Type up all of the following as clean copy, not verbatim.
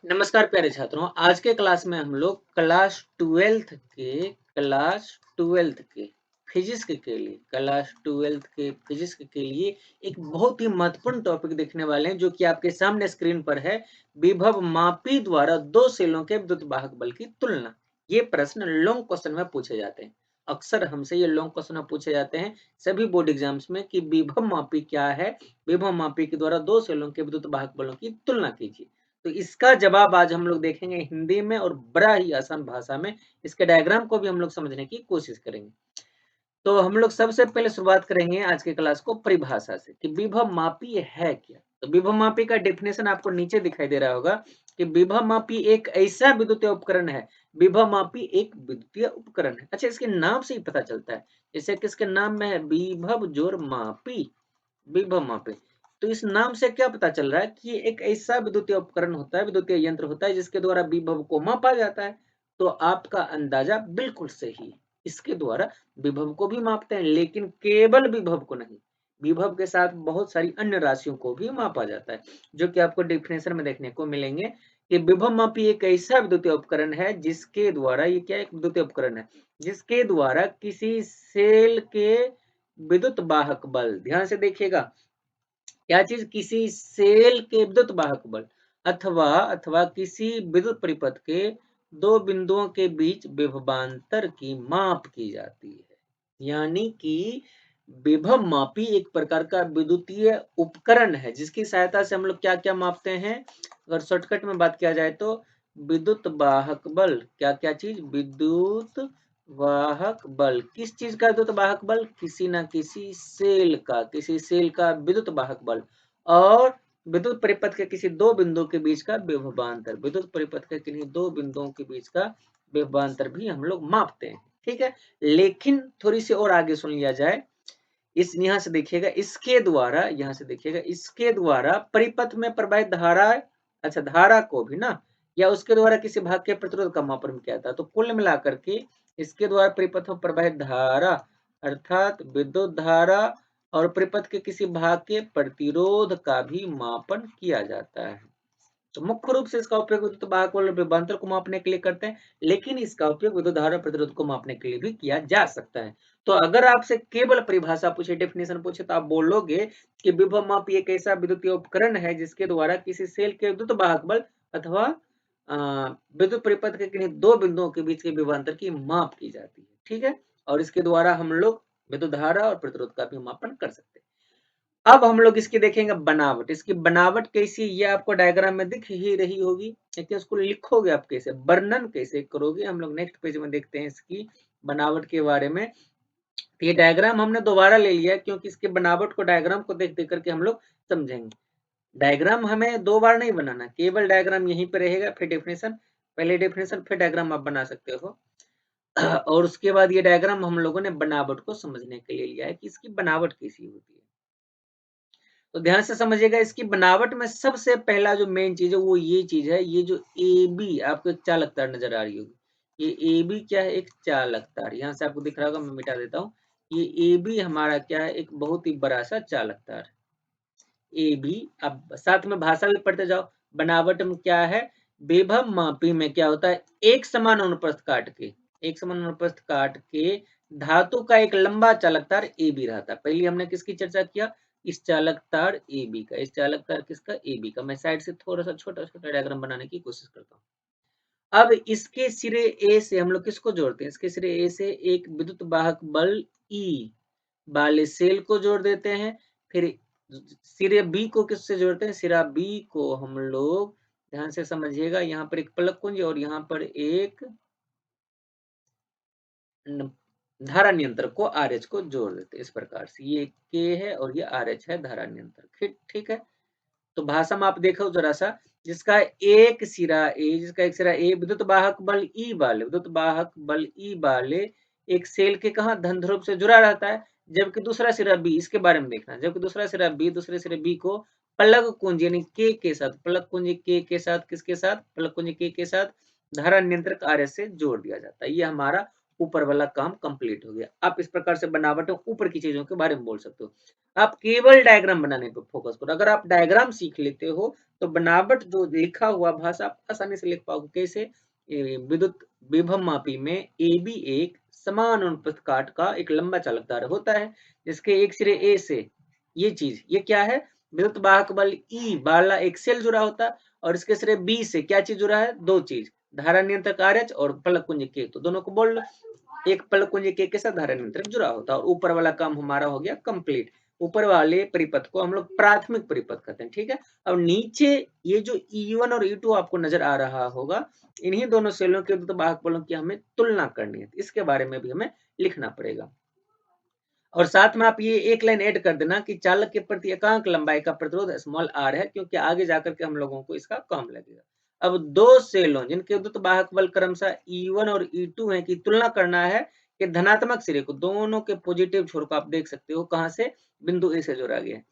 नमस्कार प्यारे छात्रों, आज के क्लास में हम लोग क्लास ट्वेल्थ के फिजिक्स के लिए एक बहुत ही महत्वपूर्ण टॉपिक देखने वाले हैं, जो कि आपके सामने स्क्रीन पर है। विभव मापी द्वारा दो सेलों के विद्युत वाहक बल की तुलना। ये प्रश्न लॉन्ग क्वेश्चन में पूछे जाते हैं। अक्सर हमसे ये लॉन्ग क्वेश्चन पूछे जाते हैं सभी बोर्ड एग्जाम्स में कि विभव मापी क्या है। विभव मापी के द्वारा दो सेलों के विद्युत वाहक बलों की तुलना कीजिए। तो इसका जवाब आज हम लोग देखेंगे हिंदी में और बड़ा ही आसान भाषा में। इसके डायग्राम को भी हम लोग समझने की कोशिश करेंगे। तो हम लोग सबसे पहले शुरुआत करेंगे आज के क्लास को परिभाषा से कि विभव मापी है क्या। तो विभव मापी का डेफिनेशन आपको नीचे दिखाई दे रहा होगा कि विभव मापी एक ऐसा विद्युतीय उपकरण है। विभव मापी एक विद्युतीय उपकरण है। अच्छा, इसके नाम से ही पता चलता है। जैसे किसके नाम में है, विभव जोड़ मापी, विभव मापी। तो इस नाम से क्या पता चल रहा है कि ये एक ऐसा विद्युतीय उपकरण होता है, विद्युतीय यंत्र होता है, जिसके द्वारा विभव को मापा जाता है। तो आपका अंदाजा बिल्कुल सही है। इसके द्वारा विभव को भी मापते हैं, लेकिन केवल विभव को नहीं, विभव के साथ बहुत सारी अन्य राशियों को भी मापा जाता है, जो कि आपको डेफिनेशन में देखने को मिलेंगे कि विभव मापी एक ऐसा विद्युतीय उपकरण है जिसके द्वारा, ये क्या एक विद्युतीय उपकरण है जिसके द्वारा किसी सेल के विद्युत वाहक बल, ध्यान से देखिएगा, क्या चीज, किसी सेल के विद्युत वाहक बल अथवा किसी विद्युत परिपथ के दो बिंदुओं के बीच विभवांतर की माप की जाती है। यानी कि विभव मापी एक प्रकार का विद्युतीय उपकरण है जिसकी सहायता से हम लोग क्या क्या मापते हैं। अगर शॉर्टकट में बात किया जाए तो विद्युत वाहक बल, क्या क्या चीज, विद्युत वाहक बल। किस चीज का विद्युत वाहक बल, किसी ना किसी सेल का विद्युत वाहक बल। और विद्युत परिपथ के किसी दो बिंदुओं के बीच का विभवांतर, विद्युत परिपथ के किन्हीं दो बिंदुओं के बीच का विभवांतर भी हम लोग मापते हैं। ठीक है, लेकिन थोड़ी सी और आगे सुन लिया जाए। इस यहाँ से देखिएगा, इसके द्वारा, यहाँ से देखिएगा, इसके द्वारा परिपथ में प्रवाहित धारा, अच्छा धारा को भी ना, या उसके द्वारा किसी भाग के प्रतिरोध का मापन किया था। तो कुल मिलाकर के इसके द्वारा परिपथ में प्रवाहित धारा अर्थात विद्युत धारा और परिपथ के किसी भाग के प्रतिरोध का भी मापन किया जाता है। तो मुख्य रूप से इसका उपयोग विद्युत वाहक बल और विभवांतर को मापने के लिए करते हैं, लेकिन इसका उपयोग विद्युत धारा प्रतिरोध को मापने के लिए भी किया जा सकता है। तो अगर आपसे केवल परिभाषा पूछे, डेफिनेशन पूछे, तो आप बोलोगे कि विभव मापी एक ऐसा विद्युतीय उपकरण है जिसके द्वारा किसी सेल के विद्युत वाहक बल अथवा विद्युत परिपथ के किन्हीं दो बिंदुओं के बीच के विभवांतर की माप की जाती है। ठीक है, और इसके द्वारा हम लोग विद्युत धारा और प्रतिरोध का भी मापन कर सकते हैं। अब हम लोग इसकी देखेंगे बनावट। इसकी बनावट कैसी, ये आपको डायग्राम में दिख ही रही होगी, लेकिन उसको लिखोगे आप कैसे, वर्णन कैसे करोगे, हम लोग नेक्स्ट पेज में देखते हैं इसकी बनावट के बारे में। तो ये डायग्राम हमने दोबारा ले लिया क्योंकि इसके बनावट को, डायग्राम को देख देख करके हम लोग समझेंगे। डायग्राम हमें दो बार नहीं बनाना, केवल डायग्राम यहीं पे रहेगा, फिर डेफिनेशन, पहले डेफिनेशन फिर डायग्राम आप बना सकते हो। और उसके बाद ये डायग्राम हम लोगों ने बनावट को समझने के लिए लिया है कि इसकी बनावट कैसी होती है। तो ध्यान से समझिएगा, इसकी बनावट में सबसे पहला जो मेन चीज है वो ये चीज है, ये जो ए बी आपको एक चालक तार नजर आ रही होगी, ये ए बी क्या है, एक चालक तार। यहाँ से आपको दिख रहा होगा, मैं मिटा देता हूँ। ये ए बी हमारा क्या है, एक बहुत ही बड़ा सा चालक तार ए बी। अब साथ में भाषा भी पढ़ते जाओ। बनावट में क्या है, विभव मापी में क्या होता है, एक समान अनुप्रस्थ काट के, एक समान अनुप्रस्थ काट के धातु का एक लंबा चालक तार ए बी रहता है। पहले हमने किसकी चर्चा किया, इस चालक तार ए बी का, इस चालक तार किसका, ए बी का। मैं साइड से थोड़ा सा छोटा छोटा डायग्राम बनाने की कोशिश करता हूँ। अब इसके सिरे ए से हम लोग किसको जोड़ते हैं, इसके सिरे ए से एक विद्युत वाहक बल ई वाले सेल को जोड़ देते हैं। फिर सिरे बी को किससे जोड़ते हैं, सिरा बी को हम लोग, ध्यान से समझिएगा, यहाँ पर एक पलक कुंज और यहाँ पर एक धारा नियंत्रक को आर एच को जोड़ देते हैं। इस प्रकार से ये के है और ये आर एच है, धारा नियंत्रक। ठीक है, तो भाषा में आप देखो जरा सा, जिसका एक सिरा ए विद्युत वाहक बल ई वाले, विद्युत वाहक बल ई वाले एक सेल के कहा धन ध्रुव से जुड़ा रहता है, जबकि दूसरा सिरा बी, इसके बारे में देखना, जबकि दूसरा सिरा बी, दूसरे सिरे बी को प्लग कुंज यानी के साथ, प्लग कुंज के साथ, किसके साथ, प्लग कुंज के साथ धारा नियंत्रक आर एस से जोड़ दिया जाता है। ये हमारा ऊपर वाला काम कंप्लीट हो गया। आप इस प्रकार से बनावट में ऊपर की चीजों के बारे में बोल सकते हो। आप केवल डायग्राम बनाने पर फोकस करो। अगर आप डायग्राम सीख लेते हो तो बनावट जो लिखा हुआ भाषा आप आसानी से लिख पाओगे। कैसे? विद्युत विभव मापी में ए बी एक समान अनुप्रस्थ काट का एक लंबा चालक तार होता है, जिसके एक सिरे ए से ये चीज ये क्या है? विद्युत वाहक बल ई वाला एक सेल जुड़ा होता है, और इसके सिरे बी से क्या चीज जुड़ा है? दो चीज, धारा नियंत्रक आर एच और फलक कुंज के। तो दोनों को बोल लो, एक फलक कुंज के साथ धारा नियंत्रक जुड़ा होता है, और ऊपर वाला काम हमारा हो गया कंप्लीट। ऊपर वाले परिपथ को हम लोग प्राथमिक परिपथ कहते हैं, ठीक है। अब नीचे ये जो E1 और E2 आपको नजर आ रहा होगा, इन्हीं दोनों सेलों के विद्युत वाहक बलों की हमें तुलना करनी है, इसके बारे में भी हमें लिखना पड़ेगा। और साथ में आप ये एक लाइन ऐड कर देना कि चालक के प्रति एकांक लंबाई का प्रतिरोध स्मॉल आर है, क्योंकि आगे जाकर के हम लोगों को इसका काम लगेगा। अब दो सेलों जिनके विद्युत वाहक बल क्रमशः E1 और E2 है की तुलना करना है कि धनात्मक सिरे को, दोनों के पॉजिटिव छोर को आप देख सकते हो कहां से, बिंदु ए से जोड़ा गया है,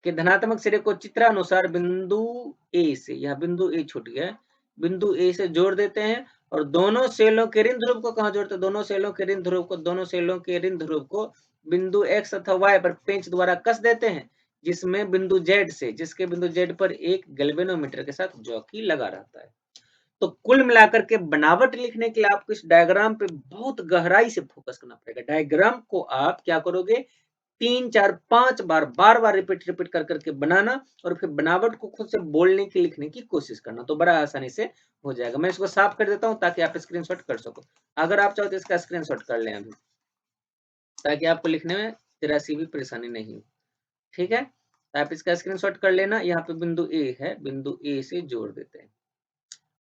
कि धनात्मक सिरे को चित्रानुसार बिंदु ए से, यहाँ बिंदु ए छूट गया, बिंदु ए से जोड़ देते हैं, और दोनों सेलों के ऋण ध्रुव को कहां जोड़ते हैं? दोनों सेलों के ऋण ध्रुव को, दोनों सेलों के ऋण ध्रुव को बिंदु एक्स तथा वाई पर पेंच द्वारा कस देते हैं, जिसमें बिंदु जेड से, जिसके बिंदु जेड पर एक गैल्वेनोमीटर के साथ जॉकी लगा रहता है। तो कुल मिलाकर के बनावट लिखने के लिए आपको इस डायग्राम पे बहुत गहराई से फोकस करना पड़ेगा। डायग्राम को आप क्या करोगे? 3 4 5 बार बार बार रिपीट कर करके बनाना, और फिर बनावट को खुद से बोलने की लिखने की कोशिश करना, तो बड़ा आसानी से हो जाएगा। मैं इसको साफ कर देता हूं ताकि आप स्क्रीनशॉट कर सको। अगर आप चाहो तो इसका स्क्रीनशॉट कर लें अभी, ताकि आपको लिखने में जरा सी भी परेशानी नहीं हो, ठीक है। तो आप इसका स्क्रीनशॉट कर लेना। यहाँ पे बिंदु ए है, बिंदु ए से जोड़ देते हैं।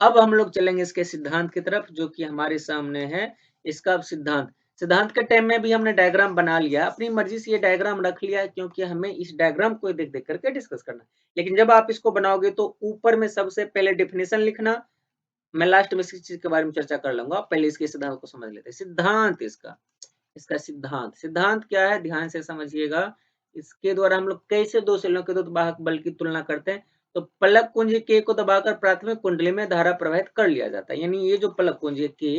अब हम लोग चलेंगे इसके सिद्धांत की तरफ, जो कि हमारे सामने है। इसका सिद्धांत, सिद्धांत के टाइम में भी हमने डायग्राम बना लिया, अपनी मर्जी से ये डायग्राम रख लिया, क्योंकि हमें इस डायग्राम को देख देख करके डिस्कस करना है। लेकिन जब आप इसको बनाओगे तो ऊपर में सबसे पहले डेफिनेशन लिखना। मैं लास्ट में इस चीज के बारे में चर्चा कर लूंगा, पहले इसके सिद्धांत को समझ लेते हैं। सिद्धांत इसका, इसका सिद्धांत, सिद्धांत क्या है ध्यान से समझिएगा। इसके द्वारा हम लोग कैसे दो सेलों के विद्युत वाहक बल की तुलना करते हैं। तो पलक कुंजी के को दबाकर प्राथमिक कुंडली में धारा प्रवाहित कर लिया जाता है, यानी ये जो पलक कुंजी के,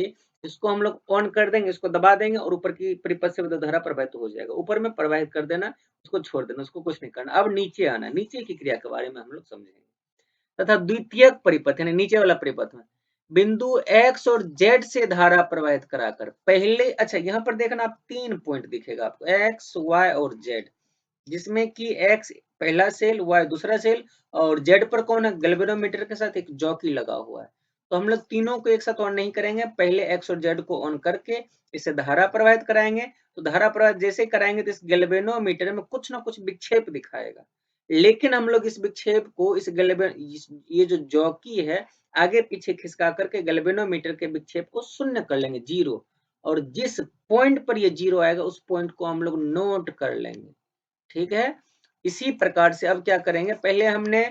इसको हम लोग ऑन कर देंगे, इसको दबा देंगे, और ऊपर की परिपथ से विद्युत धारा प्रवाहित हो जाएगा। ऊपर में प्रवाहित कर देना, उसको छोड़ देना, उसको कुछ नहीं करना। अब नीचे आना, नीचे की क्रिया के बारे में हम लोग समझेंगे। तथा द्वितीयक परिपथ यानी नीचे वाला परिपथ में बिंदु x और z से धारा प्रवाहित कराकर पहले, अच्छा यहाँ पर देखना, आप 3 पॉइंट दिखेगा आपको, x y और z, जिसमें कि x पहला सेल, y दूसरा सेल, और z पर कौन है? गैल्वेनोमीटर के साथ एक जॉकी लगा हुआ है। तो हम लोग तीनों को एक साथ ऑन नहीं करेंगे, पहले x और z को ऑन करके इससे धारा प्रवाहित कराएंगे। तो धारा प्रवाहित जैसे कराएंगे तो इस गैल्वेनोमीटर में कुछ ना कुछ विक्षेप दिखाएगा, लेकिन हम लोग इस विक्षेप को इस ये जो जॉकी है आगे पीछे खिसका करके गैल्वेनोमीटर के विक्षेप को शून्य कर लेंगे, जीरो। और जिस पॉइंट पर ये जीरो आएगा उस पॉइंट को हम लोग नोट कर लेंगे, ठीक है। इसी प्रकार से अब क्या करेंगे, पहले हमने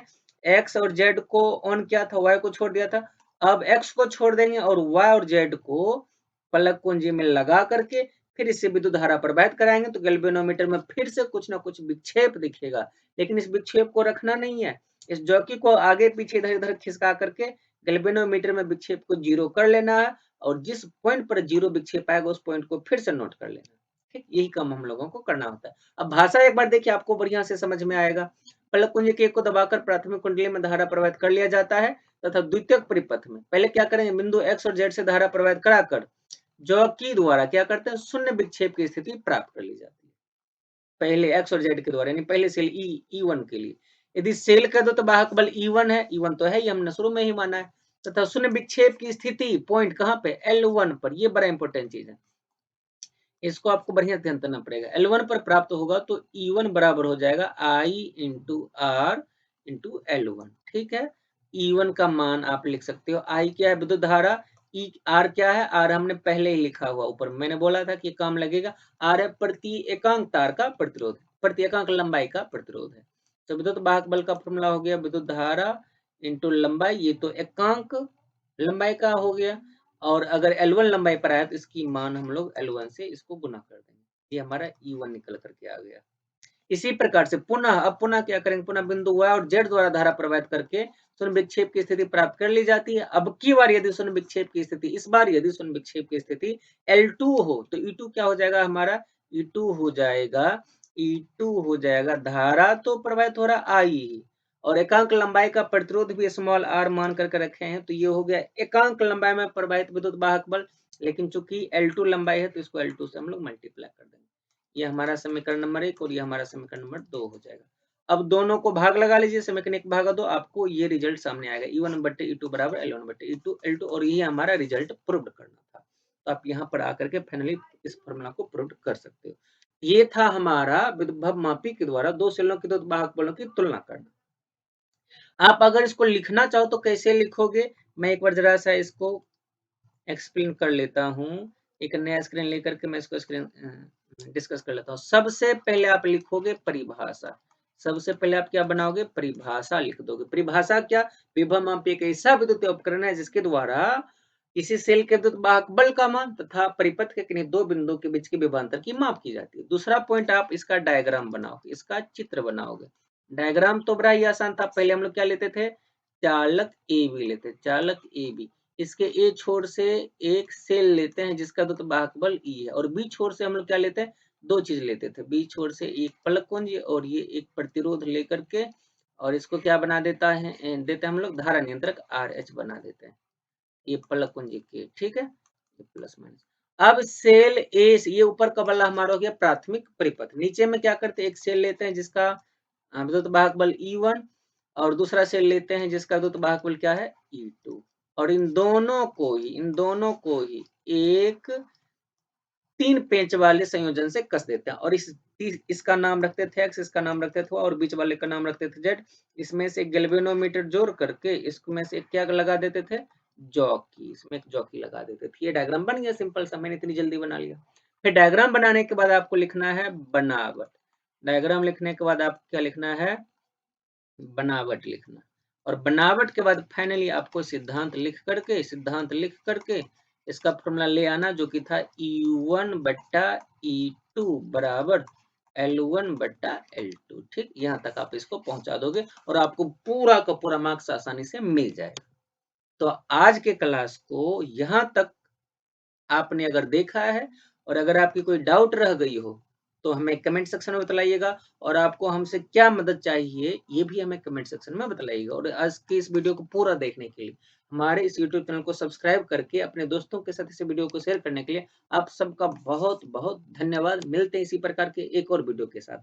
x और z को ऑन किया था, y को छोड़ दिया था। अब x को छोड़ देंगे और y और z को पलक कुंजी में लगा करके फिर इससे विद्युत धारा प्रवाहित कराएंगे, तो गैल्वेनोमीटर में फिर से कुछ ना कुछ विक्षेप दिखेगा, लेकिन इस विक्षेप को रखना नहीं है। इस जॉकी को आगे पीछे इधर इधर खिसका करके गैल्वेनोमीटर में विक्षेप को जीरो कर लेना है, और जिस पॉइंट पर जीरो विक्षेप आएगा उस पॉइंट को फिर से नोट कर लेना। ठीक, यही काम हम लोगों को करना होता है। अब भाषा एक बार देखिए, आपको बढ़िया से समझ में आएगा। पलक कुंजी के को दबाकर प्राथमिक कुंडली में धारा प्रवाहित कर लिया जाता है, तथा द्वितीयक परिपथ में पहले क्या करेंगे, बिंदु x और z से धारा प्रवाहित कराकर जॉकी द्वारा क्या करते हैं, शून्य विक्षेप की स्थिति प्राप्त कर ली जाती है। पहले x और z के द्वारा, यानी पहले सेल E1 के लिए। यदि सेल का तो वाहक बल E1 है, E1 तो है ही, हमने शुरू में ही माना है, तथा शून्य विक्षेप की स्थिति पॉइंट कहां पे, L1 पर। ये बड़ा इंपॉर्टेंट चीज है, इसको आपको बढ़िया ध्यान देना पड़ेगा। L1 पर प्राप्त होगा तो E1 बराबर हो जाएगा I into R into L1, ठीक है। E1 का मान आप लिख सकते हो, I क्या है, विद्युत धारा, E R क्या है, R हमने पहले ही लिखा हुआ ऊपर, मैंने बोला था कि काम लगेगा। R है प्रति एकांक तार का प्रतिरोध, प्रति एकांक लंबाई का प्रतिरोध है। तो विद्युत वाहक बल का फॉर्मूला हो गया विद्युत धारा इंटू लंबाई, ये तो एकांक लंबाई का हो गया, और अगर L1 लंबाई पर आया तो इसकी मान हम लोग L1 से इसको गुना कर देंगे, ये हमारा E1 निकल करके आ गया। इसी प्रकार से पुनः क्या करेंगे, पुनः बिंदु y और z द्वारा धारा प्रवाहित करके शून्य विक्षेप की स्थिति प्राप्त कर ली जाती है। अब की बार यदि शून्य विक्षेप की स्थिति, इस बार यदि शून्य विक्षेप की स्थिति L2 हो तो E2 क्या हो जाएगा हमारा, E2 हो जाएगा, E2 हो जाएगा, धारा तो प्रवाहित हो रहा I और एकांक लंबाई का प्रतिरोध भी स्मॉल r मान करके रखे हैं, तो ये हो गया एकांक लंबाई में प्रवाहित विद्युत वाहक बल। लेकिन चूंकि L2 लंबाई है तो इसको L2 से हम लोग मल्टीप्लाई कर देंगे। ये हमारा समीकरण नंबर 1 और ये हमारा समीकरण नंबर 2 हो जाएगा। अब दोनों को भाग लगा लीजिए, समीकरण 1 भागा 2, आपको ये रिजल्ट सामने आएगा, E1/E2 बराबर L1/E2 L2, और ये हमारा रिजल्ट प्रूव करना था। तो आप यहाँ पर आकर के फाइनली इस फॉर्मूला को प्रूव कर सकते हो। ये था हमारा विभव मापी के द्वारा दो सेलों के विद्युत वाहक बलों की तुलना करना। आप अगर इसको लिखना चाहो तो कैसे लिखोगे, मैं एक बार जरा सा इसको एक्सप्लेन कर लेता हूँ। एक नया स्क्रीन लेकर के मैं इसको स्क्रीन डिस्कस कर लेता हूँ। सबसे पहले आप लिखोगे परिभाषा, सबसे पहले आप क्या बनाओगे, परिभाषा लिख दोगे। परिभाषा क्या, विभव मापी एक ऐसा विद्युत उपकरण है जिसके द्वारा किसी सेल के विद्युत वाहक बल का मान तथा परिपथ के किन्हीं दो बिंदुओं के बीच के विभवांतर की माप की जाती है। दूसरा पॉइंट, आप इसका डायग्राम बनाओगे, इसका चित्र बनाओगे। डायग्राम तो बड़ा ही आसान था, पहले हम लोग क्या लेते थे, चालक ए बी लेते, चालक ए बी, इसके ए छोर से एक सेल लेते हैं जिसका विद्युत वाहक बल ई है, और बी छोर से हम लोग क्या लेते हैं, दो चीज लेते थे, बी छोर से एक पलक कुंज और ये एक प्रतिरोध लेकर के, और इसको क्या बना देता है, देते हैं हम लोग धारा नियंत्रक आर एच बना देते हैं, ये पलक कुंज के, ठीक है, ये प्लस माइनस। अब सेल ए से, ये ऊपर का वाला हमारा हो गया प्राथमिक परिपथ, नीचे में क्या करते हैं, एक सेल लेते हैं जिसका विद्युत वाहक बल E1 और दूसरा सेल लेते हैं जिसका विद्युत वाहक बल क्या है, E2, और इन दोनों को ही एक 3 पेंच वाले संयोजन से कस देते हैं, और इसका नाम रखते थे x, इसका नाम रखते थे और बीच वाले का नाम रखते थे z। इसमें से गैल्वेनोमीटर जोड़ करके इसमें से क्या लगा देते थे, जॉकी, इसमें एक जॉकी लगा देते थे। ये डायग्राम बन गया सिंपल सा, मैंने इतनी जल्दी बना लिया। फिर डायग्राम बनाने के बाद आपको लिखना है बनावट, डायग्राम लिखने के बाद आपको क्या लिखना है, बनावट लिखना, और बनावट के बाद फाइनली आपको सिद्धांत लिख करके इसका फॉर्मूला ले आना, जो कि था E1/E2 बराबर L1/L2। ठीक, यहाँ तक आप इसको पहुंचा दोगे और आपको पूरा का पूरा मार्क्स आसानी से मिल जाएगा। तो आज के क्लास को यहाँ तक आपने अगर देखा है, और अगर आपकी कोई डाउट रह गई हो तो हमें कमेंट सेक्शन में बताइएगा, और आपको हमसे क्या मदद चाहिए ये भी हमें कमेंट सेक्शन में बताइएगा। और आज की इस वीडियो को पूरा देखने के लिए हमारे इस यूट्यूब चैनल को सब्सक्राइब करके अपने दोस्तों के साथ इस वीडियो को शेयर करने के लिए आप सबका बहुत बहुत धन्यवाद। मिलते हैं इसी प्रकार के एक और वीडियो के साथ।